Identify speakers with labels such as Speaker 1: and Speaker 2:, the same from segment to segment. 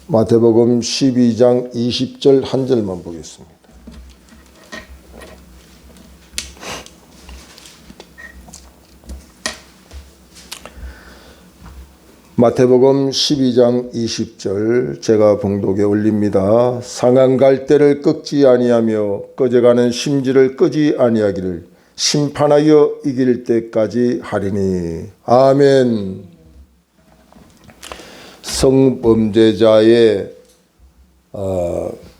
Speaker 1: 마태복음 12장 20절 한 절만 보겠습니다. 마태복음 12장 20절 제가 봉독에 올립니다. 상한 갈대를 꺾지 아니하며 꺼져가는 심지를 끄지 아니하기를 심판하여 이길 때까지 하리니. 아멘. 성범죄자의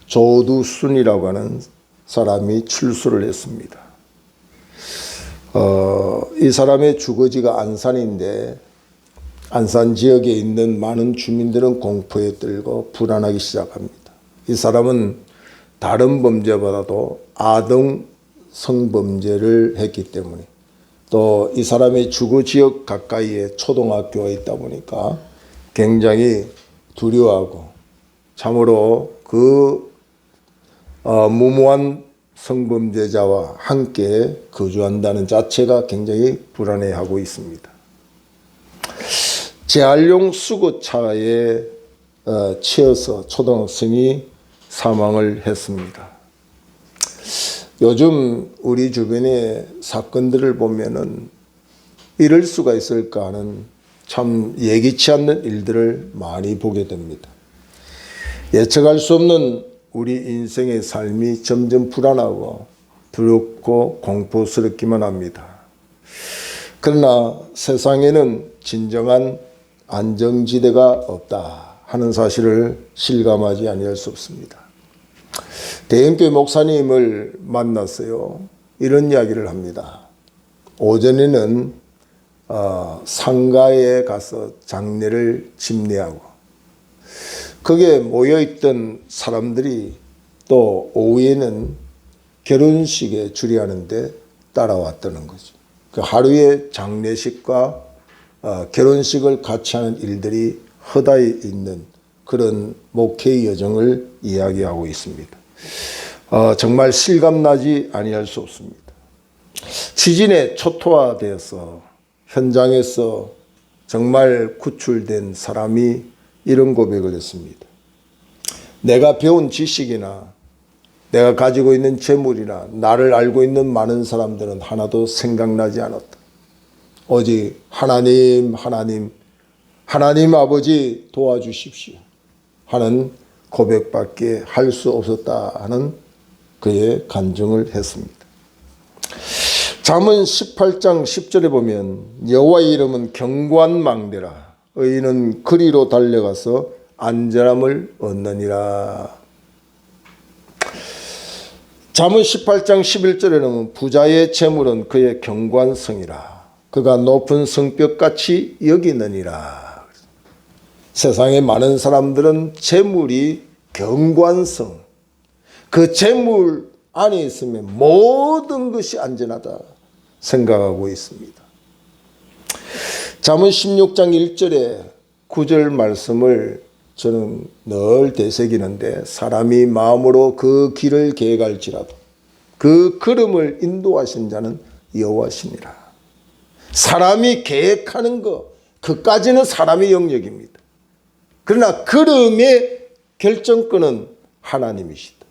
Speaker 1: 조두순이라고 하는 사람이 출소를 했습니다. 이 사람의 주거지가 안산인데 안산 지역에 있는 많은 주민들은 공포에 떨고 불안하기 시작합니다. 이 사람은 다른 범죄보다도 아동 성범죄를 했기 때문에, 또 이 사람의 주거지역 가까이에 초등학교가 있다 보니까 굉장히 두려워하고 참으로 그 무모한 성범죄자와 함께 거주한다는 자체가 굉장히 불안해하고 있습니다. 재활용 수거차에 치여서 초등학생이 사망을 했습니다. 요즘 우리 주변의 사건들을 보면은 이럴 수가 있을까 하는 참 예기치 않는 일들을 많이 보게 됩니다. 예측할 수 없는 우리 인생의 삶이 점점 불안하고 두렵고 공포스럽기만 합니다. 그러나 세상에는 진정한 안정지대가 없다 하는 사실을 실감하지 아니할 수 없습니다. 대형교회 목사님을 만났어요. 이런 이야기를 합니다. 오전에는 상가에 가서 장례를 집례하고 거기에 모여있던 사람들이 또 오후에는 결혼식에 주례하는데 따라왔다는 거죠. 그 하루에 장례식과 결혼식을 같이 하는 일들이 허다해 있는 그런 목회의 여정을 이야기하고 있습니다. 정말 실감나지 아니할 수 없습니다. 지진에 초토화되어서 현장에서 정말 구출된 사람이 이런 고백을 했습니다. 내가 배운 지식이나 내가 가지고 있는 재물이나 나를 알고 있는 많은 사람들은 하나도 생각나지 않았다. 오직 하나님 아버지 도와주십시오 하는 고백밖에 할 수 없었다 하는 그의 간증을 했습니다. 잠언 18장 10절에 보면 여호와의 이름은 경고한망대라 의인은 그리로 달려가서 안전함을 얻느니라. 잠언 18장 11절에는 부자의 재물은 그의 견고한 성이라 그가 높은 성벽같이 여기느니라. 세상에 많은 사람들은 재물이 견고한 성, 그 재물 안에 있으면 모든 것이 안전하다 생각하고 있습니다. 잠언 16장 1절에 9절 말씀을 저는 늘 되새기는데 사람이 마음으로 그 길을 계획할지라도 그 걸음을 인도하신 자는 여호와시니라. 사람이 계획하는 것 그까지는 사람의 영역입니다. 그러나 걸음의 결정권은 하나님이시다.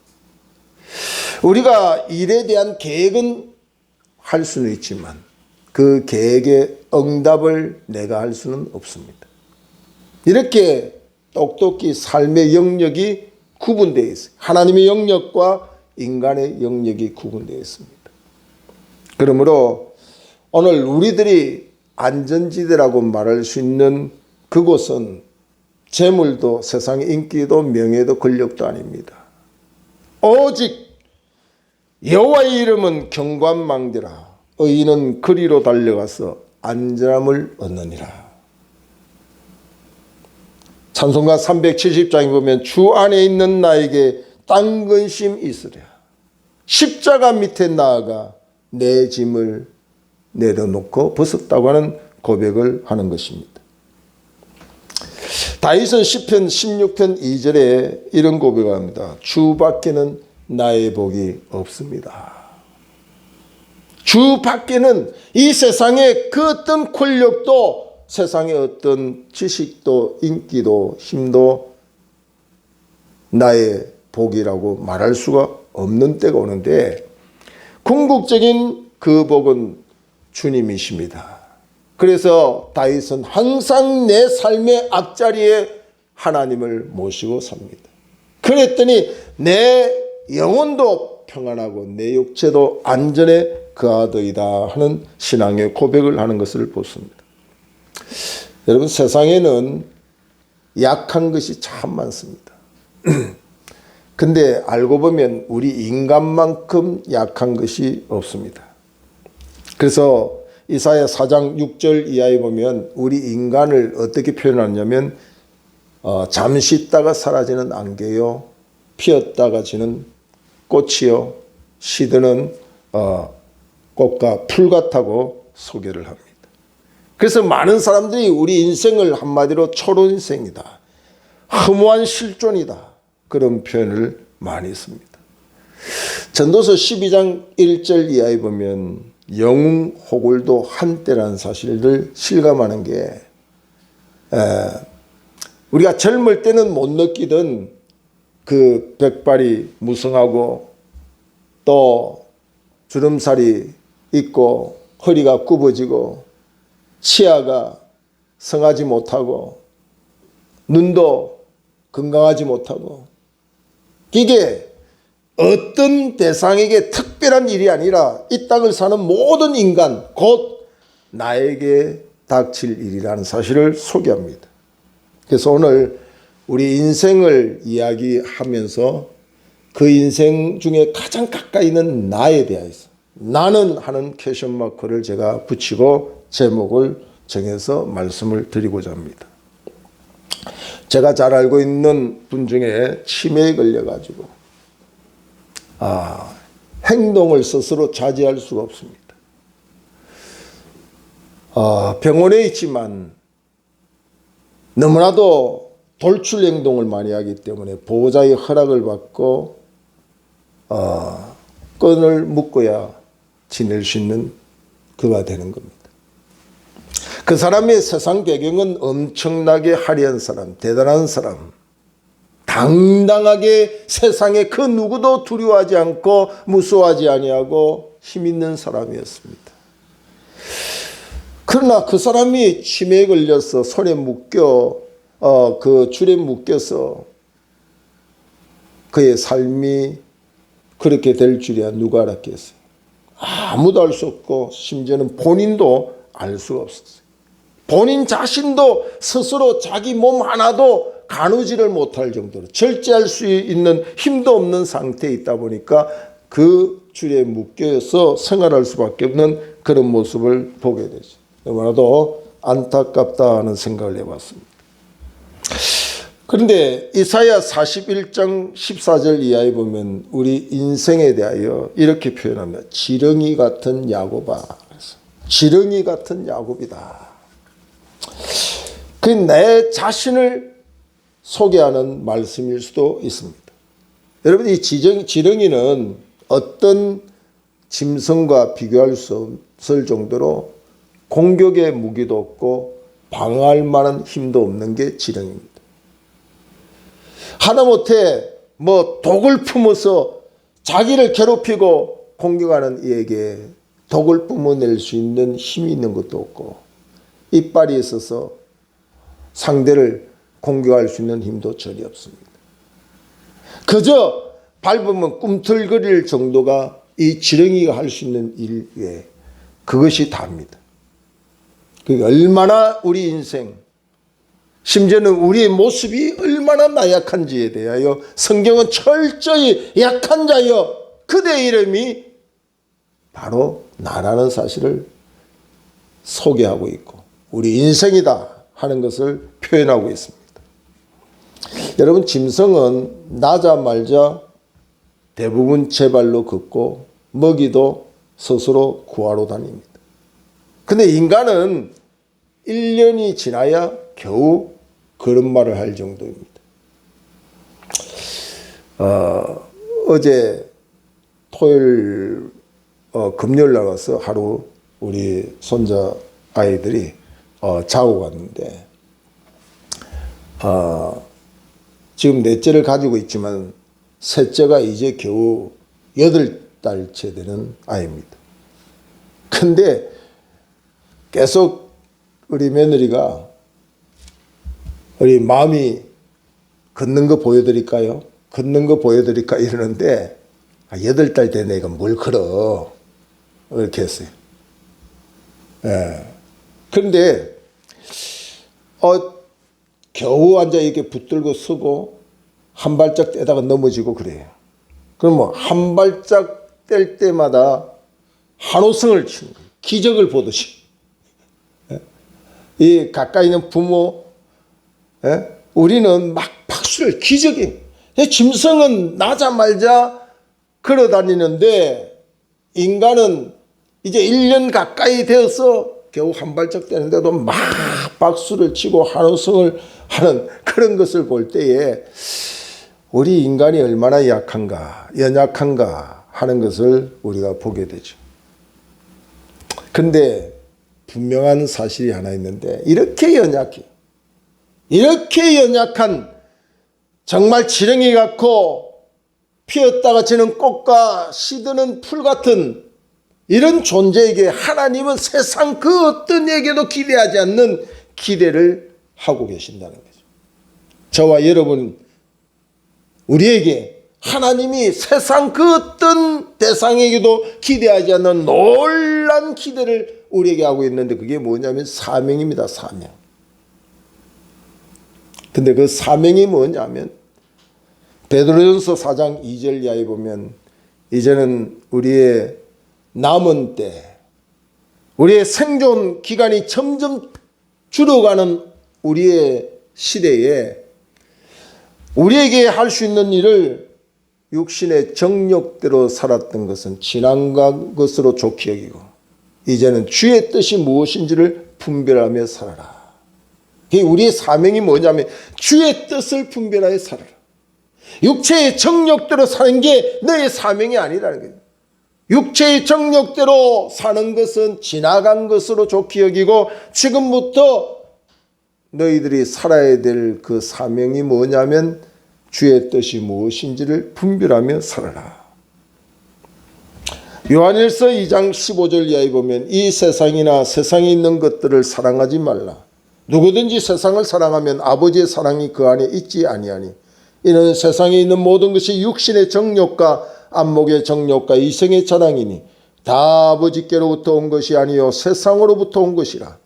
Speaker 1: 우리가 일에 대한 계획은 할 수는 있지만 그 계획의 응답을 내가 할 수는 없습니다. 이렇게 똑똑히 삶의 영역이 구분되어 있어요. 하나님의 영역과 인간의 영역이 구분되어 있습니다. 그러므로 오늘 우리들이 안전지대라고 말할 수 있는 그곳은 재물도 세상의 인기도 명예도 권력도 아닙니다. 오직 여호와의 이름은 경고한망대라 의인은 그리로 달려가서 안전함을 얻느니라. 찬송가 370장에 보면 주 안에 있는 나에게 딴 근심 있으랴 십자가 밑에 나아가 내 짐을 내려놓고 벗었다고 하는 고백을 하는 것입니다. 다윗은 시편 16편 2절에 이런 고백을 합니다. 주 밖에는 나의 복이 없습니다. 주 밖에는 이 세상의 그 어떤 권력도 세상의 어떤 지식도 인기도 힘도 나의 복이라고 말할 수가 없는 때가 오는데 궁극적인 그 복은 주님이십니다. 그래서 다윗은 항상 내 삶의 앞자리에 하나님을 모시고 삽니다. 그랬더니 내 영혼도 평안하고 내 육체도 안전에 거하더이다 하는 신앙의 고백을 하는 것을 보습니다. 여러분, 세상에는 약한 것이 참 많습니다. 근데 알고 보면 우리 인간만큼 약한 것이 없습니다. 그래서 이사야 4장 6절 이하에 보면 우리 인간을 어떻게 표현하냐면 잠시 있다가 사라지는 안개요, 피었다가 지는 꽃이요, 시드는 꽃과 풀 같다고 소개를 합니다. 그래서 많은 사람들이 우리 인생을 한마디로 초론인생이다, 허무한 실존이다, 그런 표현을 많이 씁니다. 전도서 12장 1절 이하에 보면 영웅 호굴도 한때라는 사실을 실감하는 게 우리가 젊을 때는 못 느끼던 그 백발이 무성하고 또 주름살이 있고 허리가 굽어지고 치아가 성하지 못하고 눈도 건강하지 못하고, 이게 어떤 대상에게 특별한 일이 아니라 이 땅을 사는 모든 인간 곧 나에게 닥칠 일이라는 사실을 소개합니다. 그래서 오늘 우리 인생을 이야기하면서 그 인생 중에 가장 가까이 있는 나에 대해서 나는 하는 퀘션 마크를 제가 붙이고 제목을 정해서 말씀을 드리고자 합니다. 제가 잘 알고 있는 분 중에 치매에 걸려가지고 행동을 스스로 자제할 수가 없습니다. 병원에 있지만 너무나도 돌출 행동을 많이 하기 때문에 보호자의 허락을 받고 끈을 묶어야 지낼 수 있는 그가 되는 겁니다. 그 사람의 세상 배경은 엄청나게 화려한 사람, 대단한 사람, 당당하게 세상에 그 누구도 두려워하지 않고 무서워하지 아니하고 힘 있는 사람이었습니다. 그러나 그 사람이 치매에 걸려서 손에 묶여 그 줄에 묶여서 그의 삶이 그렇게 될 줄이야 누가 알았겠어요. 아무도 알 수 없고 심지어는 본인도 알 수가 없었어요. 본인 자신도 스스로 자기 몸 하나도 가누지를 못할 정도로 절제할 수 있는 힘도 없는 상태에 있다 보니까 그 줄에 묶여서 생활할 수밖에 없는 그런 모습을 보게 되죠. 너무나도 안타깝다 하는 생각을 해봤습니다. 그런데 이사야 41장 14절 이하에 보면 우리 인생에 대하여 이렇게 표현합니다. 지렁이 같은 야곱아. 지렁이 같은 야곱이다. 그 내 자신을 소개하는 말씀일 수도 있습니다. 여러분, 이 지렁이는 어떤 짐승과 비교할 수 없을 정도로 공격의 무기도 없고 방어할 만한 힘도 없는 게 지렁이입니다. 하다못해 독을 품어서 자기를 괴롭히고 공격하는 이에게 독을 뿜어낼 수 있는 힘이 있는 것도 없고 이빨이 있어서 상대를 공격할 수 있는 힘도 전혀 없습니다. 그저 밟으면 꿈틀거릴 정도가 이 지렁이가 할 수 있는 일 외에 그것이 다입니다. 그러니까 얼마나 우리 인생, 심지어는 우리의 모습이 얼마나 나약한지에 대하여 성경은 철저히 약한 자여 그대의 이름이 바로 나라는 사실을 소개하고 있고 우리 인생이다 하는 것을 표현하고 있습니다. 여러분, 짐승은 나자말자 대부분 제 발로 걷고 먹이도 스스로 구하러 다닙니다. 근데 인간은 1년이 지나야 겨우 그런 말을 할 정도입니다. 어제 토요일 금요일 나가서 하루 우리 손자 아이들이 자고 갔는데 지금 넷째를 가지고 있지만 셋째가 이제 겨우 8달째 되는 아이입니다. 근데 계속 우리 며느리가 우리 마음이 걷는 거 보여드릴까요? 걷는 거 보여드릴까 이러는데 8달 된 애가 뭘 걸어 이렇게 했어요. 예. 그런데 겨우 앉아 이렇게 붙들고 서고 한 발짝 떼다가 넘어지고 그래요. 그럼 뭐 한 발짝 뗄 때마다 한호성을 치는 거예요. 기적을 보듯이. 이 가까이 있는 부모, 우리는 막 박수를 기적이. 짐승은 나자말자 걸어다니는데 인간은 이제 1년 가까이 되어서 겨우 한 발짝 떼는데도 막 박수를 치고 한호성을 하는 그런 것을 볼 때에 우리 인간이 얼마나 약한가, 연약한가 하는 것을 우리가 보게 되죠. 근데 분명한 사실이 하나 있는데 이렇게 연약한 정말 지렁이 같고 피었다가 지는 꽃과 시드는 풀 같은 이런 존재에게 하나님은 세상 그 어떤 에게도 기대하지 않는 기대를 하고 계신다는 거죠. 저와 여러분, 우리에게 하나님이 세상 그 어떤 대상에게도 기대하지 않는 놀란 기대를 우리에게 하고 있는데 그게 뭐냐면 사명입니다. 사명. 근데 그 사명이 뭐냐면 베드로전서 4장 2절 이하에 보면 이제는 우리의 남은 때, 우리의 생존 기간이 점점 줄어가는 우리의 시대에 우리에게 할 수 있는 일을 육신의 정욕대로 살았던 것은 지난 것으로 좋게 여기고 이제는 주의 뜻이 무엇인지를 분별하며 살아라. 우리의 사명이 뭐냐면 주의 뜻을 분별하여 살아라. 육체의 정욕대로 사는 게 너의 사명이 아니라는 거예요. 육체의 정욕대로 사는 것은 지나간 것으로 좋게 여기고 지금부터 너희들이 살아야 될 그 사명이 뭐냐면 주의 뜻이 무엇인지를 분별하며 살아라. 요한일서 2장 15절 이하에 보면 이 세상이나 세상에 있는 것들을 사랑하지 말라. 누구든지 세상을 사랑하면 아버지의 사랑이 그 안에 있지 아니하니 이는 세상에 있는 모든 것이 육신의 정욕과 안목의 정욕과 이성의 자랑이니 다 아버지께로부터 온 것이 아니요 세상으로부터 온 것이라.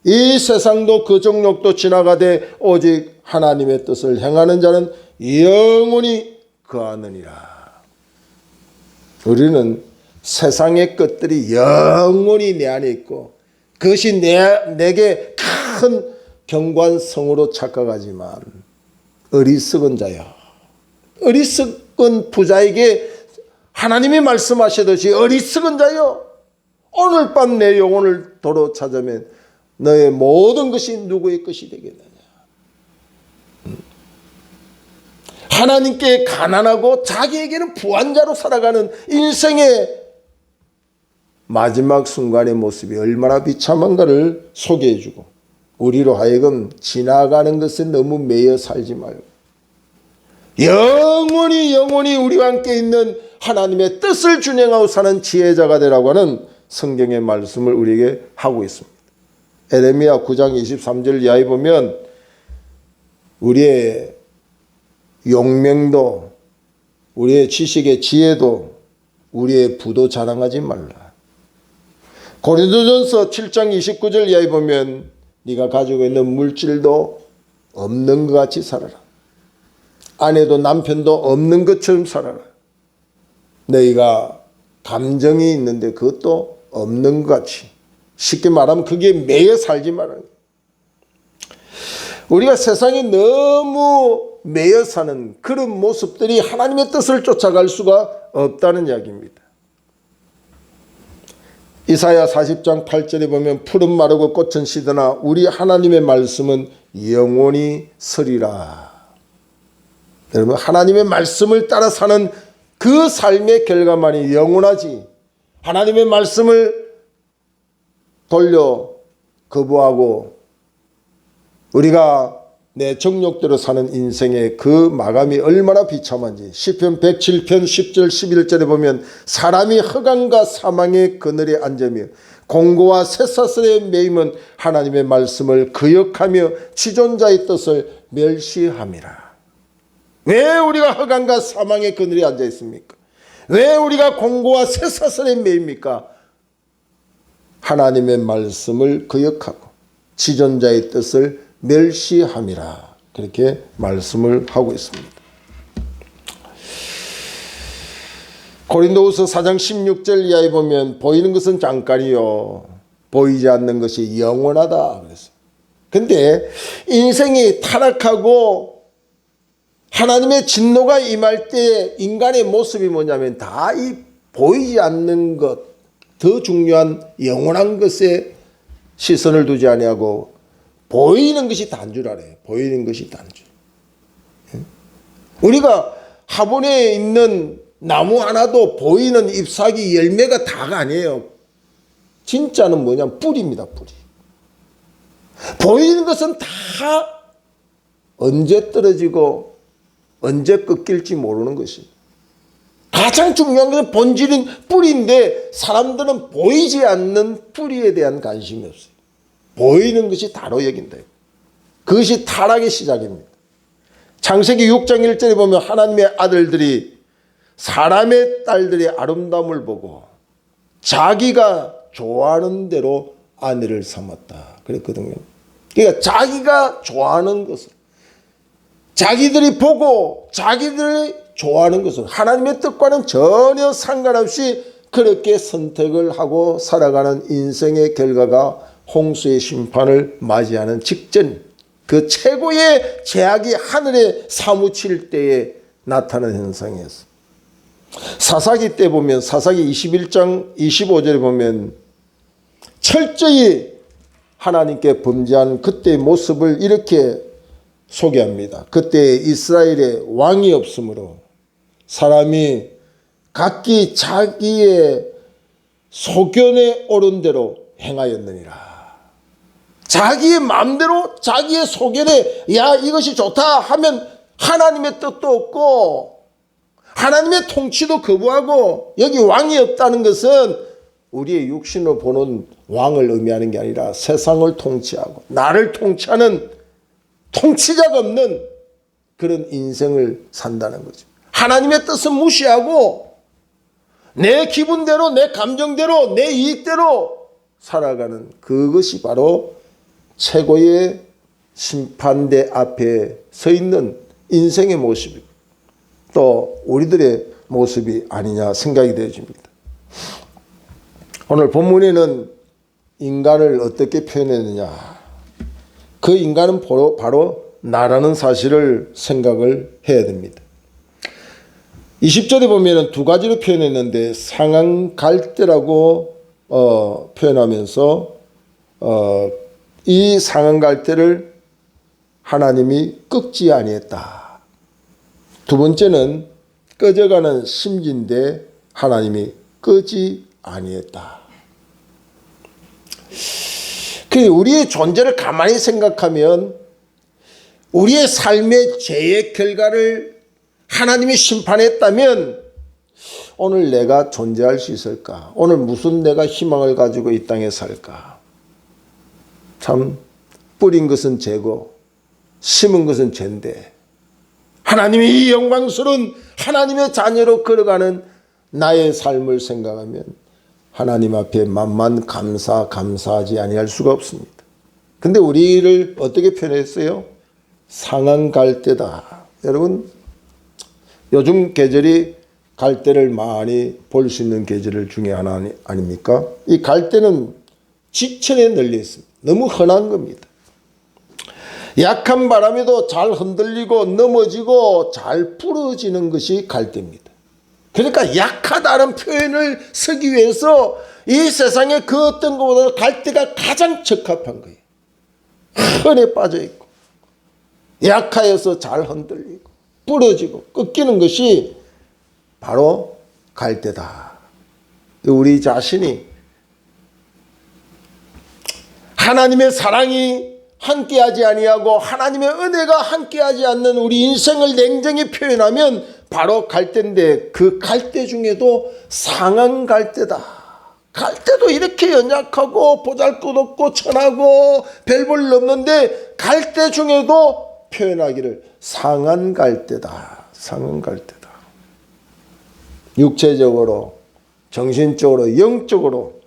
Speaker 1: 이 세상도 그 정욕도 지나가되 오직 하나님의 뜻을 행하는 자는 영원히 거하느니라. 우리는 세상의 것들이 영원히 내 안에 있고 그것이 내게 큰 경관성으로 착각하지만 어리석은 자여, 어리석은 부자에게 하나님이 말씀하시듯이 어리석은 자여, 오늘 밤 내 영혼을 도로 찾으면 너의 모든 것이 누구의 것이 되겠느냐. 하나님께 가난하고 자기에게는 부한자로 살아가는 인생의 마지막 순간의 모습이 얼마나 비참한가를 소개해주고 우리로 하여금 지나가는 것에 너무 매여 살지 말고 영원히 우리와 함께 있는 하나님의 뜻을 준행하고 사는 지혜자가 되라고 하는 성경의 말씀을 우리에게 하고 있습니다. 에레미야 9장 23절 이하에 보면 우리의 용맹도 우리의 지식의 지혜도 우리의 부도 자랑하지 말라. 고린도전서 7장 29절 이하에 보면 네가 가지고 있는 물질도 없는 것 같이 살아라. 아내도 남편도 없는 것처럼 살아라. 너희가 감정이 있는데 그것도 없는 것 같이. 쉽게 말하면 그게 매여 살지 말아라. 우리가 세상에 너무 매여 사는 그런 모습들이 하나님의 뜻을 쫓아갈 수가 없다는 이야기입니다. 이사야 40장 8절에 보면 푸른 마르고 꽃은 시드나 우리 하나님의 말씀은 영원히 서리라. 여러분, 하나님의 말씀을 따라 사는 그 삶의 결과만이 영원하지, 하나님의 말씀을 돌려 거부하고 우리가 내 정욕대로 사는 인생의 그 마감이 얼마나 비참한지 시편 107편 10절 11절에 보면 사람이 흑암과 사망의 그늘에 앉으며 공고와 쇠사슬에 매임은 하나님의 말씀을 거역하며 지존자의 뜻을 멸시함이라. 왜 우리가 흑암과 사망의 그늘에 앉아 있습니까? 왜 우리가 공고와 쇠사슬에 매입니까? 하나님의 말씀을 거역하고 지존자의 뜻을 멸시함이라. 그렇게 말씀을 하고 있습니다. 고린도후서 4장 16절 이하에 보면 보이는 것은 잠깐이요 보이지 않는 것이 영원하다 그랬어요. 근데 인생이 타락하고 하나님의 진노가 임할 때 인간의 모습이 뭐냐면 다 이 보이지 않는 것, 더 중요한 영원한 것에 시선을 두지 아니하고 보이는 것이 단 줄 알아요. 보이는 것이 단 줄. 우리가 화분에 있는 나무 하나도 보이는 잎사귀 열매가 다가 아니에요. 진짜는 뭐냐면 뿌리입니다. 뿌리. 보이는 것은 다 언제 떨어지고 언제 꺾일지 모르는 것입니다. 가장 중요한 것은 본질인 뿌리인데 사람들은 보이지 않는 뿌리에 대한 관심이 없어요. 보이는 것이 다로 여긴다. 그것이 타락의 시작입니다. 창세기 6장 1절에 보면 하나님의 아들들이 사람의 딸들의 아름다움을 보고 자기가 좋아하는 대로 아내를 삼았다 그랬거든요. 그러니까 자기가 좋아하는 것을 자기들이 보고 자기들이 좋아하는 것을 하나님의 뜻과는 전혀 상관없이 그렇게 선택을 하고 살아가는 인생의 결과가 홍수의 심판을 맞이하는 직전 그 최고의 제약이 하늘에 사무칠 때에 나타나는 현상이었습니다. 사사기 때 보면 사사기 21장 25절에 보면 철저히 하나님께 범죄한 그때의 모습을 이렇게 소개합니다. 그때 이스라엘에 왕이 없으므로 사람이 각기 자기의 소견에 옳은 대로 행하였느니라. 자기의 마음대로 자기의 소견에 야 이것이 좋다 하면 하나님의 뜻도 없고 하나님의 통치도 거부하고 여기 왕이 없다는 것은 우리의 육신으로 보는 왕을 의미하는 게 아니라 세상을 통치하고 나를 통치하는 통치자가 없는 그런 인생을 산다는 거죠. 하나님의 뜻은 무시하고 내 기분대로 내 감정대로 내 이익대로 살아가는 그것이 바로 최고의 심판대 앞에 서 있는 인생의 모습이고 또 우리들의 모습이 아니냐 생각이 되어집니다. 오늘 본문에는 인간을 어떻게 표현했느냐. 그 인간은 바로 나라는 사실을 생각을 해야 됩니다. 20절에 보면 두 가지로 표현했는데 상한 갈대라고 표현하면서 이 상한 갈대를 하나님이 꺾지 아니했다. 두 번째는 꺼져가는 심지인데 하나님이 끄지 아니했다. 우리의 존재를 가만히 생각하면 우리의 삶의 죄의 결과를 하나님이 심판했다면 오늘 내가 존재할 수 있을까? 오늘 무슨 내가 희망을 가지고 이 땅에 살까? 참 뿌린 것은 죄고 심은 것은 죄인데 하나님이 이 영광스러운 하나님의 자녀로 걸어가는 나의 삶을 생각하면 하나님 앞에 만만 감사하지 아니할 수가 없습니다. 근데 우리를 어떻게 표현했어요? 상한 갈대다. 여러분 요즘 계절이 갈대를 많이 볼 수 있는 계절 중에 하나 아닙니까? 이 갈대는 지천에 널려 있습니다. 너무 흔한 겁니다. 약한 바람에도 잘 흔들리고 넘어지고 잘 부러지는 것이 갈대입니다. 그러니까 약하다는 표현을 쓰기 위해서 이 세상에 그 어떤 것보다 갈대가 가장 적합한 거예요. 흔해 빠져 있고 약하여서 잘 흔들리고 부러지고 꺾이는 것이 바로 갈대다. 우리 자신이 하나님의 사랑이 함께하지 아니하고 하나님의 은혜가 함께하지 않는 우리 인생을 냉정히 표현하면 바로 갈대인데, 그 갈대 중에도 상한 갈대다. 갈대도 이렇게 연약하고 보잘것없고 천하고 별 볼 없는데 갈대 중에도 표현하기를 상한 갈대다. 상한 갈대다. 육체적으로, 정신적으로, 영적으로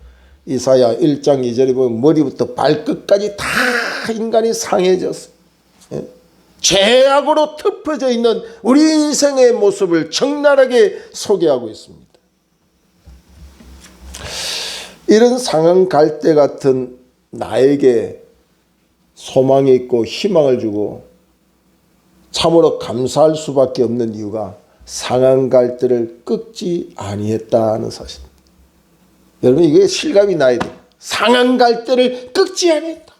Speaker 1: 이사야 1장 2절에 보면 머리부터 발끝까지 다 인간이 상해졌어. 죄악으로 덮어져 있는 우리 인생의 모습을 적나라하게 소개하고 있습니다. 이런 상한 갈대 같은 나에게 소망이 있고 희망을 주고 참으로 감사할 수밖에 없는 이유가 상한 갈대를 꺾지 아니했다는 사실. 여러분, 이게 실감이 나야 돼요. 상한 갈대를 꺾지 아니했다.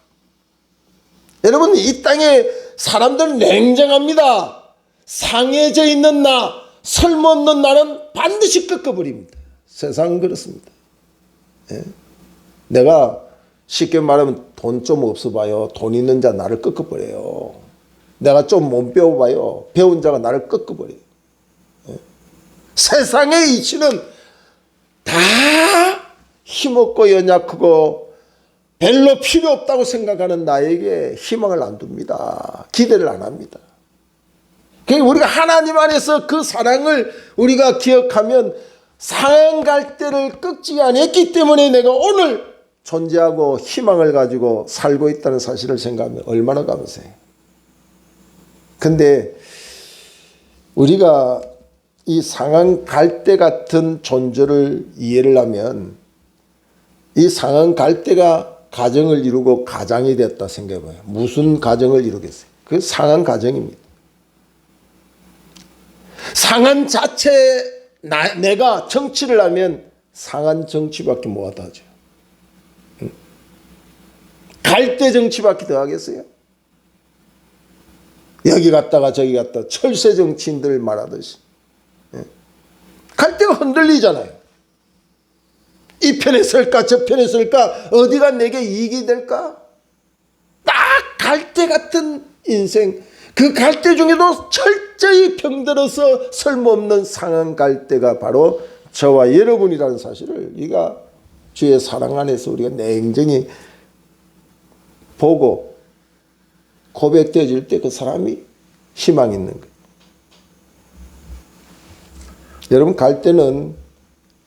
Speaker 1: 여러분, 이 땅에 사람들은 냉정합니다. 상해져 있는 나, 설모없는 나는 반드시 꺾어버립니다. 세상은 그렇습니다. 예? 내가 쉽게 말하면 돈 좀 없어봐요. 돈 있는 자 나를 꺾어버려요. 내가 좀 못 배워봐요. 배운 자가 나를 꺾어버려요. 예? 세상의 이치는 다 힘없고 연약하고 별로 필요 없다고 생각하는 나에게 희망을 안 둡니다. 기대를 안 합니다. 우리가 하나님 안에서 그 사랑을 우리가 기억하면 상한 갈대를 꺾지 않았기 때문에 내가 오늘 존재하고 희망을 가지고 살고 있다는 사실을 생각하면 얼마나 감사해요. 근데 우리가 이 상한 갈대 같은 존재를 이해를 하면 이 상한 갈대가 가정을 이루고 가장이 됐다 생각해봐요. 무슨 가정을 이루겠어요? 그 상한 가정입니다. 상한 자체 내가 정치를 하면 상한 정치밖에 못 하죠. 갈대 정치밖에 더 하겠어요? 여기 갔다가 저기 갔다 철새 정치인들 말하듯이 갈대가 흔들리잖아요. 이 편에 설까 저 편에 설까 어디가 내게 이익이 될까? 딱 갈대 같은 인생, 그 갈대 중에도 철저히 병들어서 쓸모없는 상한 갈대가 바로 저와 여러분이라는 사실을 우리가 주의 사랑 안에서 우리가 냉정히 보고 고백되어질 때 그 사람이 희망 있는 거예요. 여러분, 갈대는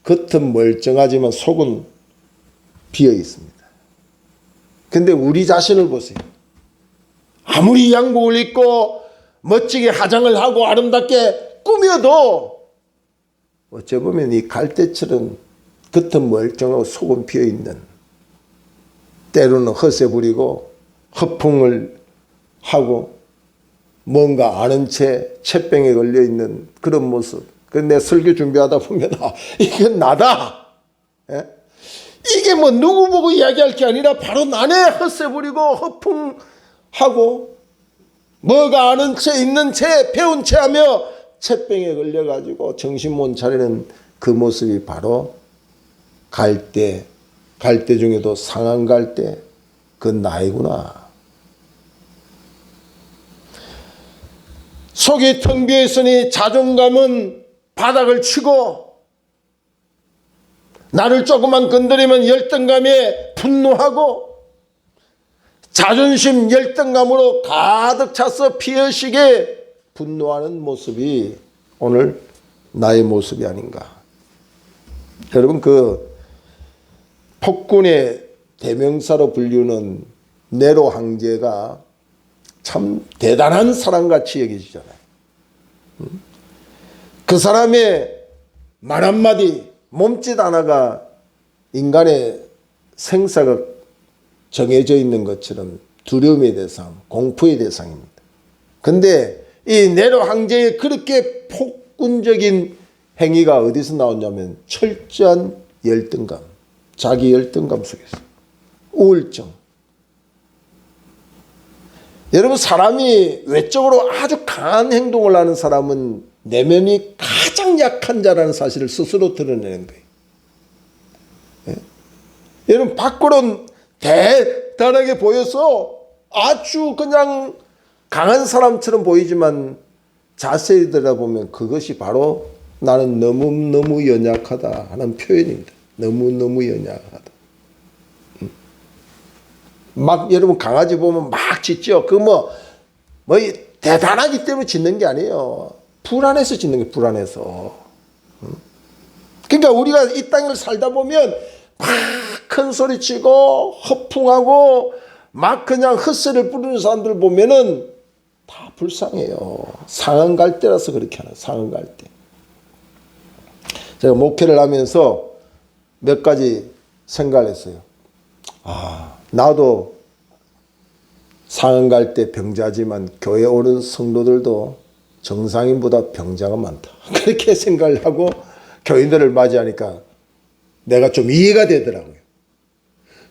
Speaker 1: 겉은 멀쩡하지만 속은 비어 있습니다. 근데 우리 자신을 보세요. 아무리 양복을 입고 멋지게 화장을 하고 아름답게 꾸며도 어찌 보면 이 갈대처럼 겉은 멀쩡하고 속은 비어 있는, 때로는 허세 부리고 허풍을 하고 뭔가 아는 채 채병에 걸려 있는 그런 모습. 내 설교 준비하다 보면 이건 나다. 예? 이게 뭐 누구 보고 이야기할 게 아니라 바로 나네. 허세 부리고 허풍하고 뭐가 아는 채 있는 채 배운 채 하며 채병에 걸려가지고 정신 못 차리는 그 모습이 바로 갈대 중에도 상한 갈대, 그건 나이구나. 속이 텅 비어 있으니 자존감은 바닥을 치고 나를 조금만 건드리면 열등감에 분노하고 자존심 열등감으로 가득 차서 피어시게 분노하는 모습이 오늘 나의 모습이 아닌가. 여러분, 그 폭군의 대명사로 불리는 네로 황제가 참 대단한 사람같이 여겨지잖아요. 그 사람의 말 한마디, 몸짓 하나가 인간의 생사가 정해져 있는 것처럼 두려움의 대상, 공포의 대상입니다. 근데 이 네로 황제의 그렇게 폭군적인 행위가 어디서 나오냐면 철저한 열등감, 자기 열등감 속에서, 우울증. 여러분, 사람이 외적으로 아주 강한 행동을 하는 사람은 내면이 가장 약한 자라는 사실을 스스로 드러내는 거예요. 예? 여러분, 밖으로는 대단하게 보여서 아주 그냥 강한 사람처럼 보이지만 자세히 들여다보면 그것이 바로 나는 너무너무 연약하다 하는 표현입니다. 너무너무 연약하다. 막 여러분 강아지 보면 막 짖죠. 그 뭐 대단하기 때문에 짖는 게 아니에요. 불안해서 짖는 게 불안해서. 그러니까 우리가 이 땅을 살다 보면 막 큰 소리 치고 허풍하고 막 그냥 헛소리를 부르는 사람들 보면은 다 불쌍해요. 상한 갈 때라서 그렇게 하는, 상한 갈 때. 제가 목회를 하면서 몇 가지 생각을 했어요. 나도 상한 갈 때 병자지만 교회 오는 성도들도 정상인보다 병자가 많다. 그렇게 생각을 하고 교인들을 맞이하니까 내가 좀 이해가 되더라고요.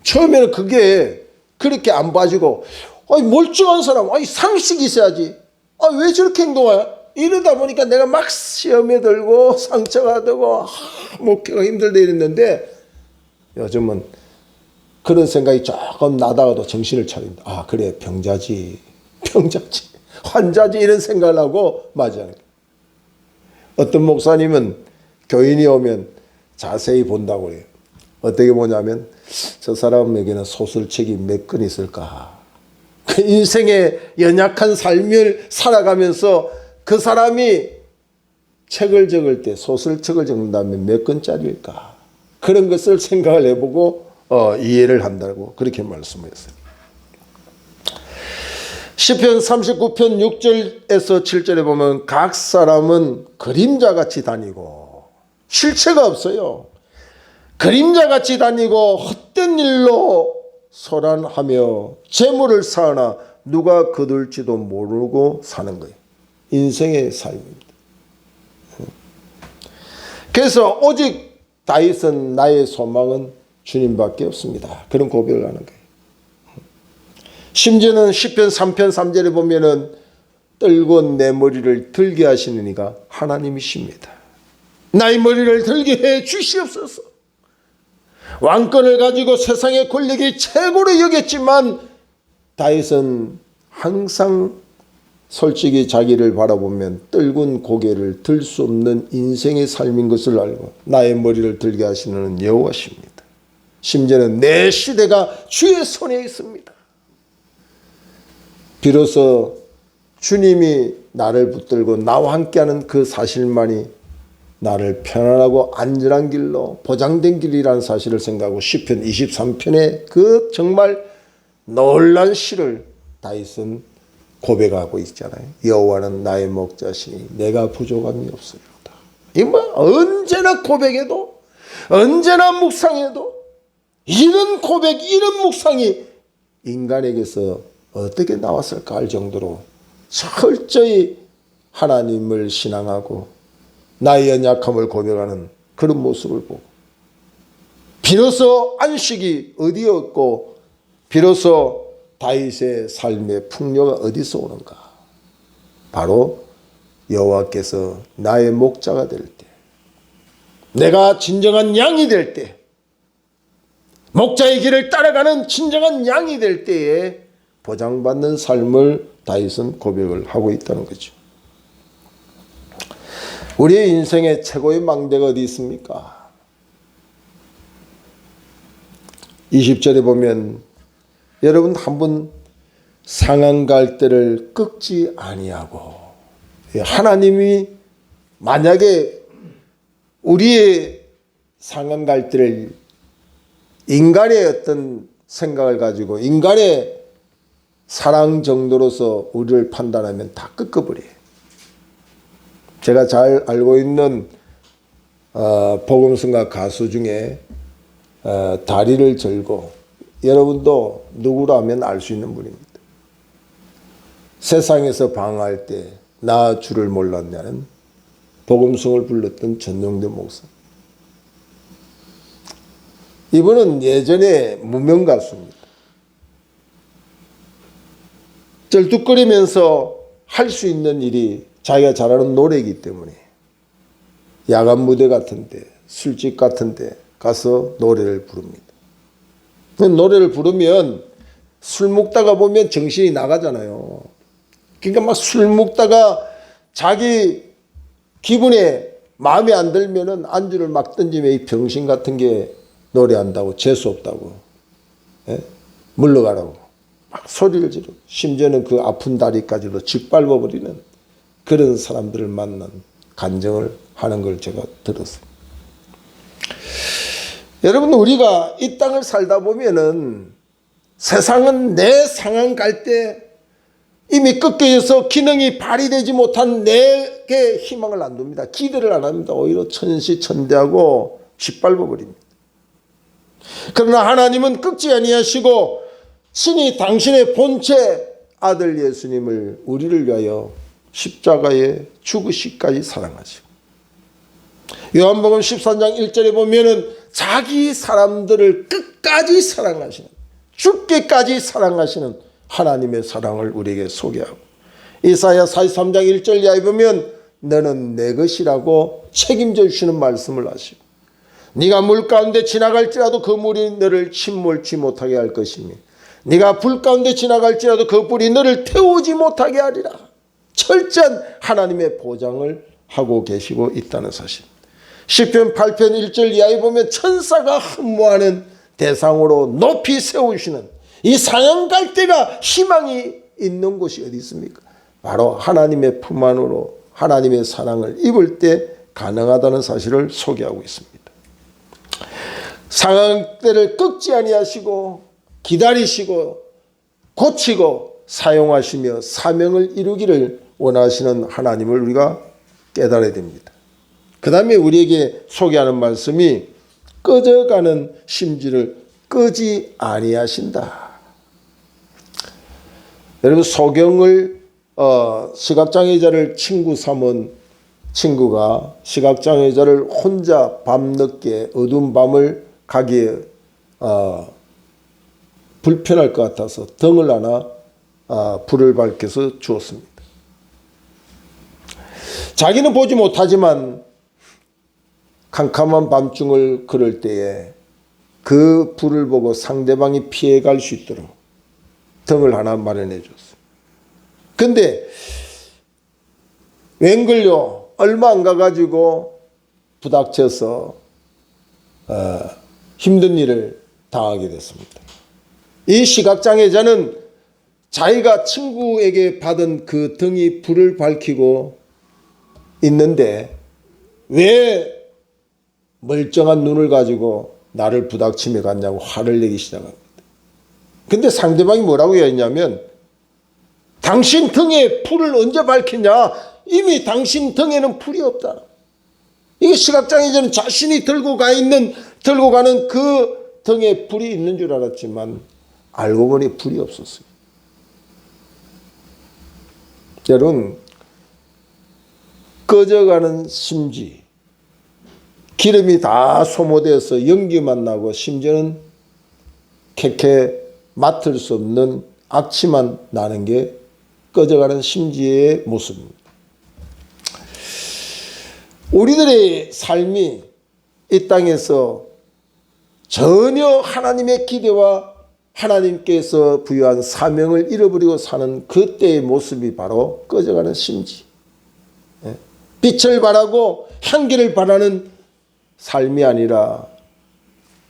Speaker 1: 처음에는 그게 그렇게 안 봐지고, 멀쩡한 사람, 상식이 있어야지. 왜 저렇게 행동하냐? 이러다 보니까 내가 막 시험에 들고 상처가 되고 목회가 힘들다 이랬는데 요즘은 그런 생각이 조금 나다가도 정신을 차린다. 그래, 병자지, 환자지 이런 생각을 하고 맞이하는 거예요. 어떤 목사님은 교인이 오면 자세히 본다고 그래요. 어떻게 보냐면 저 사람에게는 소설책이 몇 권 있을까. 그 인생의 연약한 삶을 살아가면서 그 사람이 책을 적을 때 소설책을 적는다면 몇 권짜리일까. 그런 것을 생각을 해보고 이해를 한다고 그렇게 말씀했어요. 시편 39편 6절에서 7절에 보면 각 사람은 그림자같이 다니고 실체가 없어요. 그림자같이 다니고 헛된 일로 소란하며 재물을 쌓으나 누가 거둘지도 모르고 사는 거예요. 인생의 삶입니다. 그래서 오직 다윗은 나의 소망은 주님밖에 없습니다. 그런 고백을 하는 거예요. 심지어는 시편 3편 3절에 보면은 떨고 내 머리를 들게 하시는 이가 하나님이십니다. 나의 머리를 들게 해 주시옵소서. 왕권을 가지고 세상의 권력이 최고로 여겼지만 다윗은 항상 솔직히 자기를 바라보면 떨군 고개를 들 수 없는 인생의 삶인 것을 알고 나의 머리를 들게 하시는 여호와십니다. 심지어는 내 시대가 주의 손에 있습니다. 비로소 주님이 나를 붙들고 나와 함께하는 그 사실만이 나를 편안하고 안전한 길로 보장된 길이라는 사실을 생각하고 시편 23편의 그 정말 놀란 시를 다윗은 고백하고 있잖아요. 여호와는 나의 목자시니 내가 부족함이 없으리로다. 이 언제나 고백해도 언제나 묵상해도 이런 고백 이런 묵상이 인간에게서 어떻게 나왔을까 할 정도로 철저히 하나님을 신앙하고 나의 연약함을 고백하는 그런 모습을 보고 비로소 안식이 어디였고 비로소 다윗의 삶의 풍요가 어디서 오는가. 바로 여호와께서 나의 목자가 될 때, 내가 진정한 양이 될 때, 목자의 길을 따라가는 진정한 양이 될 때에 보장받는 삶을 다윗은 고백을 하고 있다는 거죠. 우리의 인생의 최고의 망대가 어디 있습니까? 20절에 보면 여러분 한번 상한 갈대를 꺾지 아니하고 하나님이 만약에 우리의 상한 갈대를 인간의 어떤 생각을 가지고 인간의 사랑 정도로서 우리를 판단하면 다 꺾어버려요. 제가 잘 알고 있는 복음성가 가수 중에 다리를 절고 여러분도 누구라면 알 수 있는 분입니다. 세상에서 방황할 때 나 주를 몰랐냐는 복음성을 불렀던 전용대 목사. 이분은 예전에 무명 가수입니다. 쩔뚝거리면서 할 수 있는 일이 자기가 잘하는 노래이기 때문에 야간 무대 같은데 술집 같은데 가서 노래를 부릅니다. 노래를 부르면 술 먹다가 보면 정신이 나가잖아요. 그러니까 막 술 먹다가 자기 기분에 마음에 안 들면은 안주를 막 던지면 이 병신 같은 게 노래한다고 재수 없다고, 예? 물러가라고 막 소리를 지르고 심지어는 그 아픈 다리까지도 짓밟아버리는 그런 사람들을 만난 간증을 하는 걸 제가 들었어요. 여러분, 우리가 이 땅을 살다 보면은 세상은 내 상황 갈 때 이미 꺾여져서 기능이 발휘되지 못한 내게 희망을 안 둡니다. 기대를 안 합니다. 오히려 천시천대하고 짓밟아 버립니다. 그러나 하나님은 꺾지 아니하시고 친히 당신의 본체 아들 예수님을 우리를 위하여 십자가에 죽으시기까지 사랑하시고, 요한복음 13장 1절에 보면은 자기 사람들을 끝까지 사랑하시는, 죽기까지 사랑하시는 하나님의 사랑을 우리에게 소개하고, 이사야 43장 1절 이하에 보면 너는 내 것이라고 책임져 주시는 말씀을 하시고, 네가 물 가운데 지나갈지라도 그 물이 너를 침몰치 못하게 할 것이며 네가 불 가운데 지나갈지라도 그 불이 너를 태우지 못하게 하리라. 철저한 하나님의 보장을 하고 계시고 있다는 사실. 시편 8편 1절 이하에 보면 천사가 흠모하는 대상으로 높이 세우시는 이 사형 갈 때가 희망이 있는 곳이 어디 있습니까? 바로 하나님의 품 안으로 하나님의 사랑을 입을 때 가능하다는 사실을 소개하고 있습니다. 상황 때를 꺾지 아니하시고 기다리시고 고치고 사용하시며 사명을 이루기를 원하시는 하나님을 우리가 깨달아야 됩니다. 그 다음에 우리에게 소개하는 말씀이 꺼져가는 심지를 끄지 아니하신다. 여러분, 소경을 시각장애자를 친구 삼은 친구가 시각장애자를 혼자 밤늦게 어두운 밤을 가기에 불편할 것 같아서 등을 하나 불을 밝혀서 주었습니다. 자기는 보지 못하지만 캄캄한 밤중을 걸을 때에 그 불을 보고 상대방이 피해갈 수 있도록 등을 하나 마련해 줬어요. 근데 웬걸요, 얼마 안 가가지고 부닥쳐서 힘든 일을 당하게 됐습니다. 이 시각장애자는 자기가 친구에게 받은 그 등이 불을 밝히고 있는데 왜 멀쩡한 눈을 가지고 나를 부닥치며 갔냐고 화를 내기 시작합니다. 근데 상대방이 뭐라고 했냐면, 당신 등에 불을 언제 밝히냐? 이미 당신 등에는 불이 없다. 이게 시각장애자는 자신이 들고 가는 그 등에 불이 있는 줄 알았지만 알고 보니 불이 없었어요. 여러분, 꺼져가는 심지, 기름이 다 소모되어서 연기만 나고 심지어는 캐캐 맡을 수 없는 악취만 나는 게 꺼져가는 심지의 모습입니다. 우리들의 삶이 이 땅에서 전혀 하나님의 기대와 하나님께서 부여한 사명을 잃어버리고 사는 그때의 모습이 바로 꺼져가는 심지, 빛을 바라고 향기를 바라는 삶이 아니라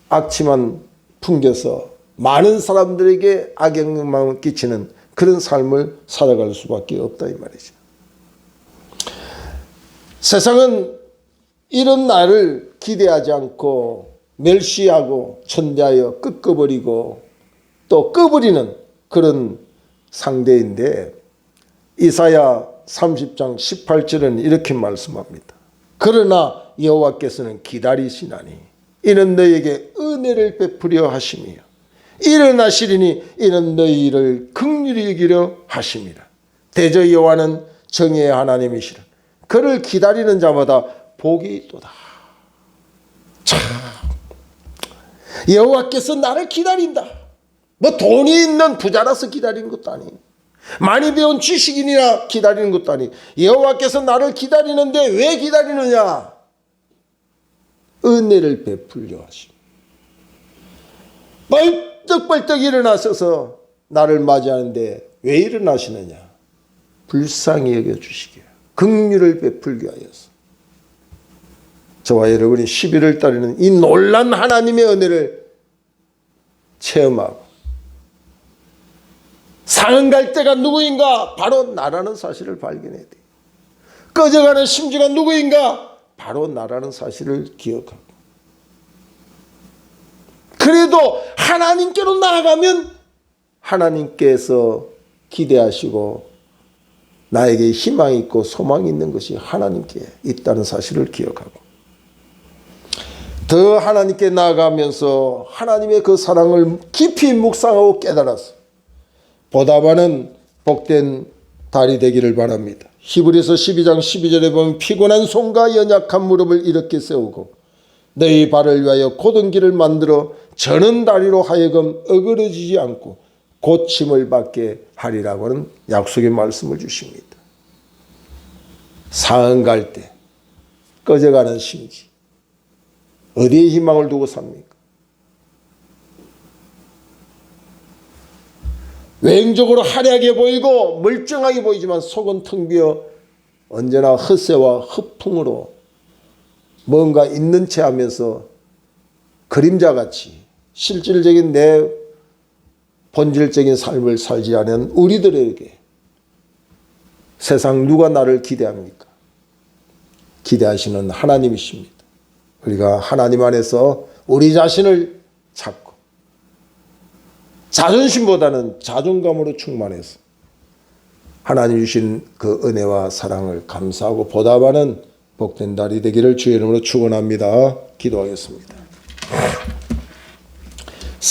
Speaker 1: 악취만 풍겨서 많은 사람들에게 악영향을 끼치는 그런 삶을 살아갈 수밖에 없다 이 말이죠. 세상은 이런 나를 기대하지 않고 멸시하고 천대하여 꺾어버리고 또 꺼버리는 그런 상대인데, 이사야 30장 18절은 이렇게 말씀합니다. 그러나 여호와께서는 기다리시나니 이는 너희에게 은혜를 베푸려 하심이요 일어나시리니 이는 너희를 긍휼히 여기려 하심이라. 대저 여호와는 정의의 하나님이시라. 그를 기다리는 자마다 복이 있도다. 참, 여호와께서 나를 기다린다. 뭐 돈이 있는 부자라서 기다리는 것도 아니에요. 많이 배운 지식인이라 기다리는 것도 아니에요. 여호와께서 나를 기다리는데 왜 기다리느냐? 은혜를 베풀려 하십니다. 벌떡벌떡 일어나셔서 나를 맞이하는데 왜 일어나시느냐? 불쌍히 여겨주시기에 긍휼을 베풀기 위하여서. 저와 여러분이 11월 달에는 이 놀란 하나님의 은혜를 체험하고 상응갈대가 누구인가? 바로 나라는 사실을 발견해야 돼. 꺼져가는 심지가 누구인가? 바로 나라는 사실을 기억하고. 그래도 하나님께로 나아가면 하나님께서 기대하시고 나에게 희망이 있고 소망이 있는 것이 하나님께 있다는 사실을 기억하고, 더 하나님께 나아가면서 하나님의 그 사랑을 깊이 묵상하고 깨달아서 보답하는 복된 달이 되기를 바랍니다. 히브리서 12장 12절에 보면 피곤한 손과 연약한 무릎을 이렇게 세우고 너희 발을 위하여 곧은 길을 만들어 저는 다리로 하여금 어그러지지 않고 고침을 받게 하리라고 하는 약속의 말씀을 주십니다. 상응갈대, 꺼져가는 심지, 어디에 희망을 두고 삽니까? 외형적으로 화려하게 보이고 멀쩡하게 보이지만 속은 텅 비어 언제나 헛새와 헛풍으로 뭔가 있는 채 하면서 그림자같이 실질적인 내 본질적인 삶을 살지 않은 우리들에게 세상 누가 나를 기대합니까? 기대하시는 하나님이십니다. 우리가 하나님 안에서 우리 자신을 찾고 자존심보다는 자존감으로 충만해서 하나님 주신 그 은혜와 사랑을 감사하고 보답하는 복된 달이 되기를 주의 이름으로 축원합니다. 기도하겠습니다.